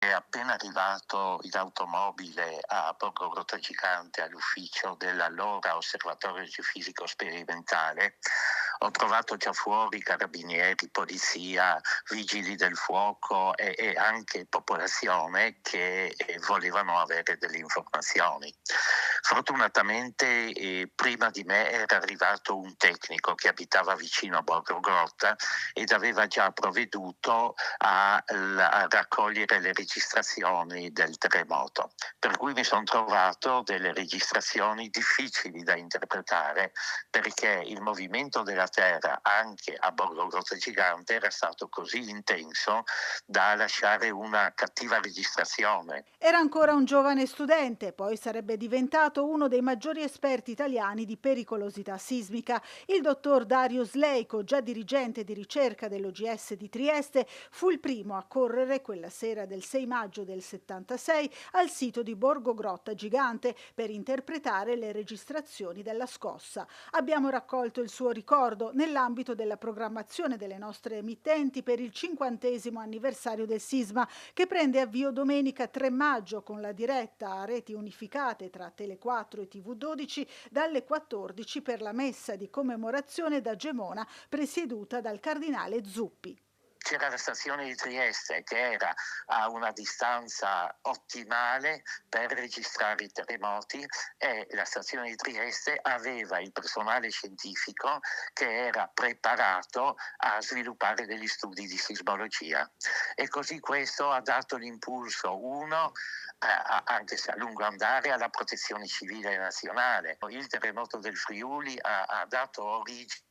È appena arrivato in automobile a Borgo Grottagigante all'ufficio dell'allora Osservatorio Geofisico Sperimentale, ho trovato già fuori carabinieri, polizia, vigili del fuoco e anche popolazione che volevano avere delle informazioni. Fortunatamente prima di me era arrivato un tecnico che abitava vicino a Borgo Grotta ed aveva già provveduto a raccogliere le registrazioni del terremoto. Per cui mi son trovato delle registrazioni difficili da interpretare, perché il movimento della terra anche a Borgo Grottagigante era stato così intenso da lasciare una cattiva registrazione. Era ancora un giovane studente, poi sarebbe diventato uno dei maggiori esperti italiani di pericolosità sismica. Il dottor Darius Leico, già dirigente di ricerca dell'OGS di Trieste, fu il primo a correre quella sera del 6 maggio del 76 al sito di Borgo Grotta Gigante per interpretare le registrazioni della scossa. Abbiamo raccolto il suo ricordo nell'ambito della programmazione delle nostre emittenti per il 50° anniversario del sisma, che prende avvio domenica 3 maggio con la diretta a reti unificate tra Tele4 e TV12 dalle 14 per la messa di commemorazione da Gemona presieduta dal cardinale Zuppi. C'era la stazione di Trieste che era a una distanza ottimale per registrare i terremoti e la stazione di Trieste aveva il personale scientifico che era preparato a sviluppare degli studi di sismologia. E così questo ha dato l'impulso, uno, anche se a lungo andare, alla protezione civile nazionale. Il terremoto del Friuli ha dato origine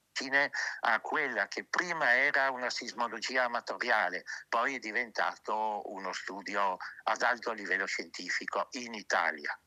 a quella che prima era una sismologia amatoriale, poi è diventato uno studio ad alto livello scientifico in Italia.